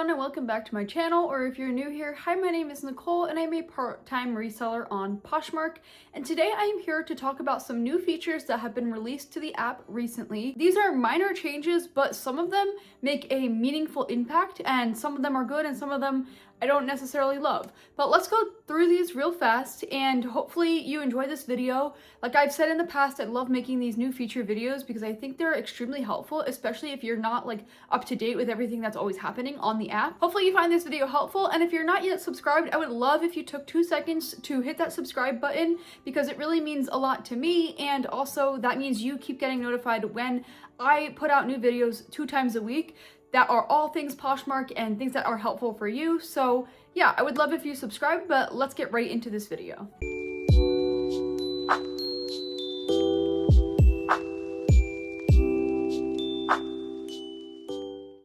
everyone and welcome back to my channel, or if you're new here, hi, my name is Nicole and I'm a part-time reseller on Poshmark, and today I am here to talk about some new features that have been released to the app recently. These are minor changes, but some of them make a meaningful impact and some of them are good and some of them I don't necessarily love. But let's go through these real fast and hopefully you enjoy this video. Like I've said in the past, I love making these new feature videos because I think they're extremely helpful, especially if you're not like up to date with everything that's always happening on the app. Hopefully you find this video helpful, and if you're not yet subscribed, I would love if you took 2 seconds to hit that subscribe button because it really means a lot to me, and also that means you keep getting notified when I put out new videos 2 times a week that are all things Poshmark and things that are helpful for you. So yeah, I would love if you subscribe, but let's get right into this video.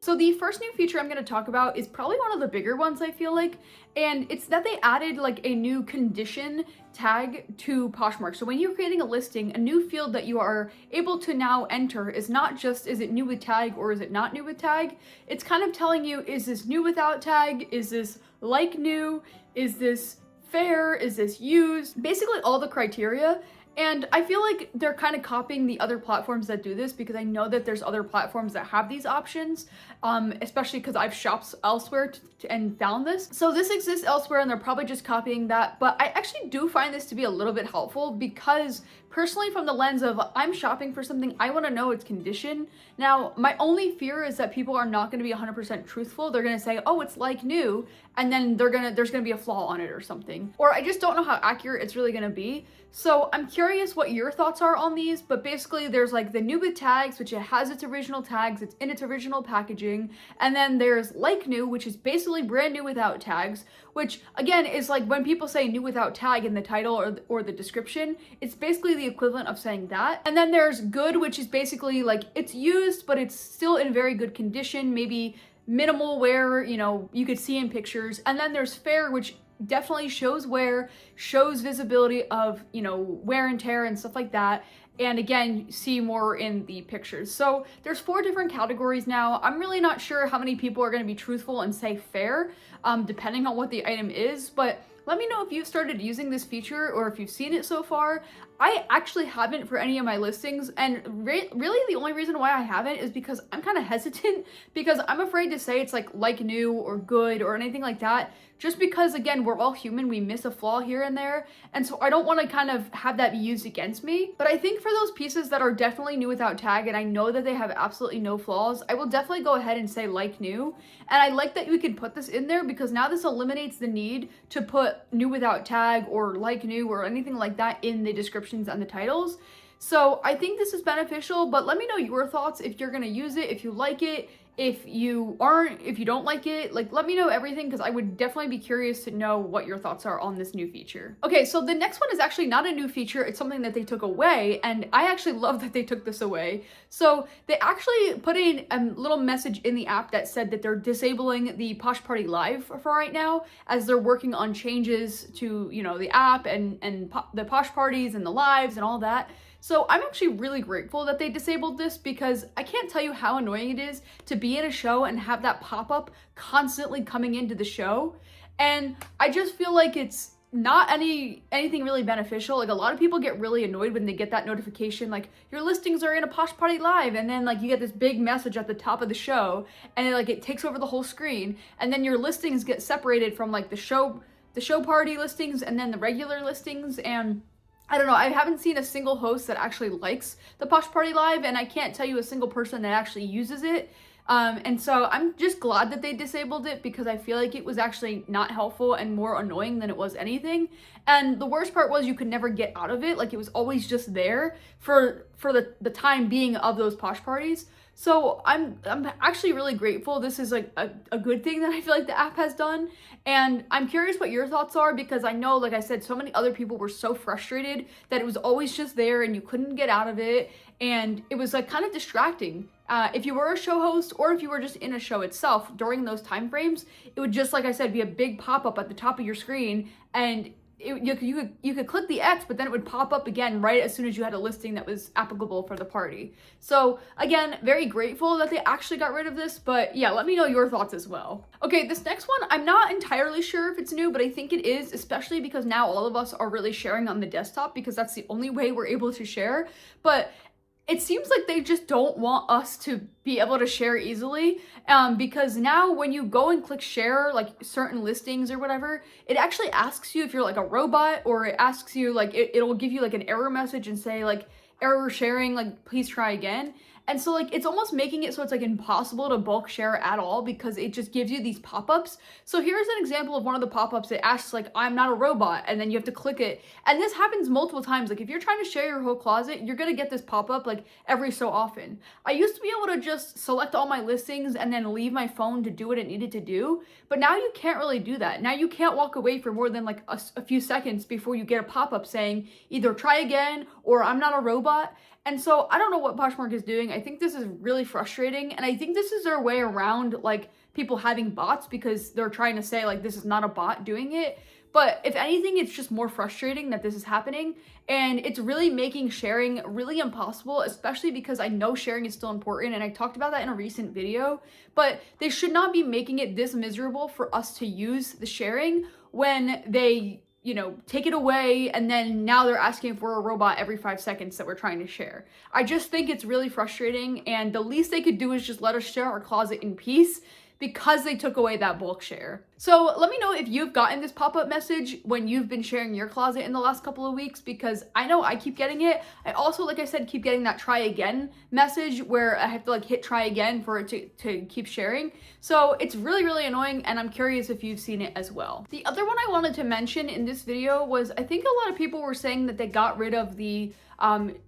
So the first new feature I'm going to talk about is probably one of the bigger ones, I feel like, and it's that they added like a new condition tag to Poshmark. So when you're creating a listing, a new field that you are able to now enter is not just is it new with tag or is it not new with tag. It's kind of telling you, is this new without tag? Is this like new? Is this fair? Is this used? Basically all the criteria. And I feel like they're kind of copying the other platforms that do this because I know that there's other platforms that have these options, especially because I've shopped elsewhere and found this. So this exists elsewhere and they're probably just copying that. But I actually do find this to be a little bit helpful because personally, from the lens of I'm shopping for something, I want to know its condition. Now, my only fear is that people are not going to be 100% truthful. They're going to say, oh, it's like new, and then there's going to be a flaw on it or something. Or I just don't know how accurate it's really going to be. So I'm curious what your thoughts are on these, but basically there's like the new with tags, which it has its original tags, it's in its original packaging, and then there's like new, which is basically brand new without tags, which again is like when people say new without tag in the title or the description, it's basically the equivalent of saying that. And then there's good, which is basically like it's used, but it's still in very good condition, maybe minimal wear, you know, you could see in pictures. And then there's fair, which definitely shows wear, shows visibility of, you know, wear and tear and stuff like that. And again, see more in the pictures. So there's 4 different categories now. I'm really not sure how many people are going to be truthful and say fair, depending on what the item is, but let me know if you've started using this feature or if you've seen it so far. I actually haven't for any of my listings, and really the only reason why I haven't is because I'm kind of hesitant because I'm afraid to say it's like new or good or anything like that, just because again, we're all human, we miss a flaw here and there, and so I don't want to kind of have that be used against me. But I think for those pieces that are definitely new without tag and I know that they have absolutely no flaws, I will definitely go ahead and say like new. And I like that we can put this in there because now this eliminates the need to put new without tag or like new or anything like that in the descriptions and the titles. So I think this is beneficial, but let me know your thoughts if you're gonna use it, if you like it, if you aren't, if you don't like it, like let me know everything because I would definitely be curious to know what your thoughts are on this new feature. Okay, so the next one is actually not a new feature, it's something that they took away, and I actually love that they took this away. So they actually put in a little message in the app that said that they're disabling the Posh Party Live for right now as they're working on changes to, you know, the app and the Posh Parties and the lives and all that. So I'm actually really grateful that they disabled this because I can't tell you how annoying it is to be in a show and have that pop-up constantly coming into the show. And I just feel like it's not anything really beneficial. Like a lot of people get really annoyed when they get that notification, like your listings are in a Posh Party Live, and then like you get this big message at the top of the show and it takes over the whole screen, and then your listings get separated from like the show party listings and then the regular listings. And I don't know, I haven't seen a single host that actually likes the Posh Party Live, and I can't tell you a single person that actually uses it. And so I'm just glad that they disabled it because I feel like it was actually not helpful and more annoying than it was anything. And the worst part was you could never get out of it. Like it was always just there for the time being of those Posh Parties. So I'm actually really grateful. This is like a good thing that I feel like the app has done. And I'm curious what your thoughts are because I know, like I said, so many other people were so frustrated that it was always just there and you couldn't get out of it. And it was like kind of distracting. If you were a show host or if you were just in a show itself during those time frames, it would just, like I said, be a big pop-up at the top of your screen, and you could click the X, but then it would pop up again right as soon as you had a listing that was applicable for the party. So again, very grateful that they actually got rid of this, but yeah, let me know your thoughts as well. Okay, this next one, I'm not entirely sure if it's new, but I think it is, especially because now all of us are really sharing on the desktop because that's the only way we're able to share. But it seems like they just don't want us to be able to share easily, because now when you go and click share, like certain listings or whatever, it actually asks you if you're like a robot, or it asks you like, it'll give you like an error message and say like, error sharing, like please try again. And so like, it's almost making it so it's like impossible to bulk share at all because it just gives you these pop-ups. So here's an example of one of the pop-ups. It asks like, I'm not a robot, and then you have to click it. And this happens multiple times. Like if you're trying to share your whole closet, you're gonna get this pop-up like every so often. I used to be able to just select all my listings and then leave my phone to do what it needed to do. But now you can't really do that. Now you can't walk away for more than like a few seconds before you get a pop-up saying either try again or I'm not a robot. And so I don't know what Poshmark is doing. I think this is really frustrating, and I think this is their way around like people having bots, because they're trying to say like this is not a bot doing it. But if anything, it's just more frustrating that this is happening, and it's really making sharing really impossible, especially because I know sharing is still important, and I talked about that in a recent video. But they should not be making it this miserable for us to use the sharing when they, you know, take it away, and then now they're asking for a robot every 5 seconds that we're trying to share. I just think it's really frustrating, and the least they could do is just let us share our closet in peace, because they took away that bulk share. So let me know if you've gotten this pop-up message when you've been sharing your closet in the last couple of weeks, because I know I keep getting it. I also, like I said, keep getting that try again message where I have to like hit try again for it to keep sharing. So it's really, really annoying, and I'm curious if you've seen it as well. The other one I wanted to mention in this video was, I think a lot of people were saying that they got rid of the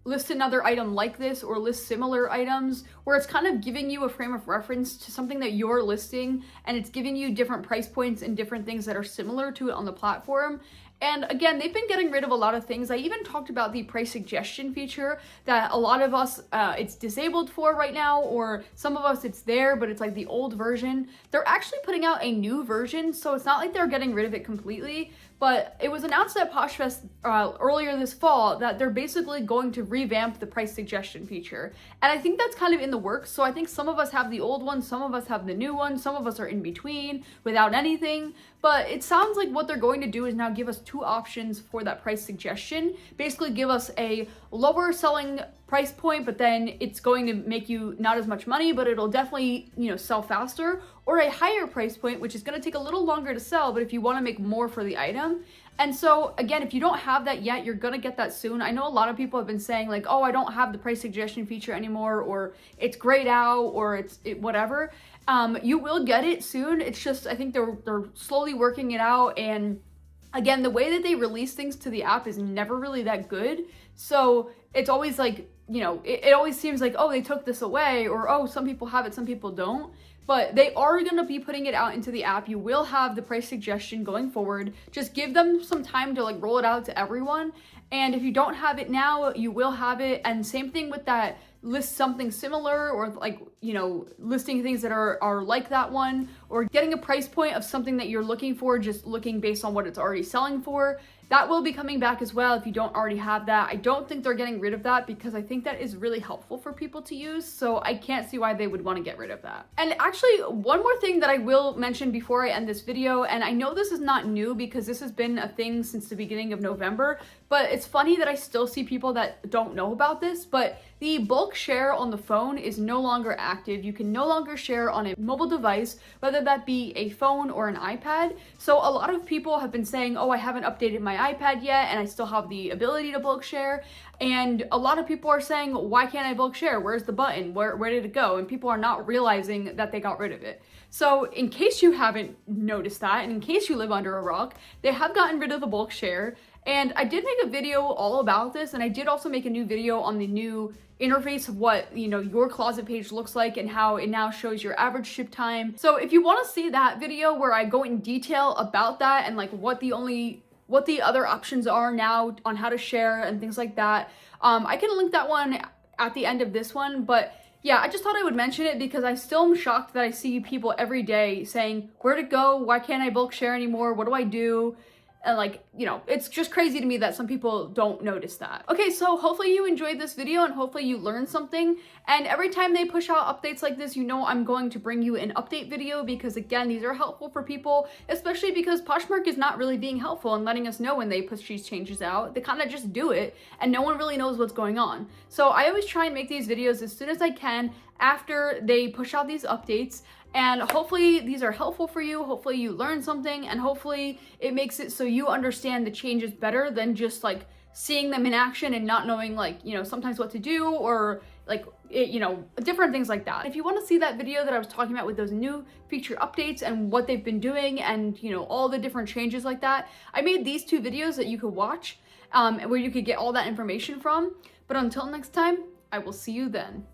list another item like this or list similar items, where it's kind of giving you a frame of reference to something that you're listing, and it's giving you different price points and different things that are similar to it on the platform. And again, they've been getting rid of a lot of things. I even talked about the price suggestion feature that a lot of us, it's disabled for right now, or some of us it's there, but it's like the old version. They're actually putting out a new version, so it's not like they're getting rid of it completely. But it was announced at POSHFest earlier this fall that they're basically going to revamp the price suggestion feature. And I think that's kind of in the works. So I think some of us have the old one, some of us have the new one, some of us are in between without anything. But it sounds like what they're going to do is now give us two options for that price suggestion. Basically give us a lower selling price point, but then it's going to make you not as much money, but it'll definitely, you know, sell faster, or a higher price point, which is going to take a little longer to sell, but if you want to make more for the item. And so again, if you don't have that yet, you're going to get that soon. I know a lot of people have been saying like, oh, I don't have the price suggestion feature anymore, or it's grayed out, or whatever. You will get it soon. It's just, I think they're slowly working it out. And again, the way that they release things to the app is never really that good. So it's always like, you know, it always seems like, oh, they took this away, or, oh, some people have it, some people don't. But they are going to be putting it out into the app. You will have the price suggestion going forward. Just give them some time to like roll it out to everyone. And if you don't have it now, you will have it. And same thing with that, list something similar, or like, you know, listing things that are like that one, or getting a price point of something that you're looking for, just looking based on what it's already selling for. That will be coming back as well if you don't already have that. I don't think they're getting rid of that, because I think that is really helpful for people to use. So I can't see why they would want to get rid of that. And actually, one more thing that I will mention before I end this video, and I know this is not new because this has been a thing since the beginning of November, but it's funny that I still see people that don't know about this, but the bulk share on the phone is no longer active. You can no longer share on a mobile device, whether that be a phone or an iPad. So a lot of people have been saying, oh, I haven't updated my iPad yet, and I still have the ability to bulk share. And a lot of people are saying, why can't I bulk share? Where's the button? Where did it go? And people are not realizing that they got rid of it. So in case you haven't noticed that, and in case you live under a rock, they have gotten rid of the bulk share. And I did make a video all about this, and I did also make a new video on the new interface of what, you know, your closet page looks like and how it now shows your average ship time. So if you want to see that video where I go in detail about that and like what the other options are now on how to share and things like that, I can link that one at the end of this one. But yeah, I just thought I would mention it because I still am shocked that I see people every day saying, where'd it go? Why can't I bulk share anymore? What do I do? And like, you know, it's just crazy to me that some people don't notice that. Okay, so hopefully you enjoyed this video and hopefully you learned something. And every time they push out updates like this, you know I'm going to bring you an update video because again, these are helpful for people, especially because Poshmark is not really being helpful and letting us know when they push these changes out. They kind of just do it and no one really knows what's going on. So I always try and make these videos as soon as I can after they push out these updates. And hopefully these are helpful for you, hopefully you learn something, and hopefully it makes it so you understand the changes better than just like seeing them in action and not knowing like, you know, sometimes what to do or like, you know, different things like that. If you want to see that video that I was talking about with those new feature updates and what they've been doing and, you know, all the different changes like that, I made these 2 videos that you could watch where you could get all that information from. But until next time, I will see you then.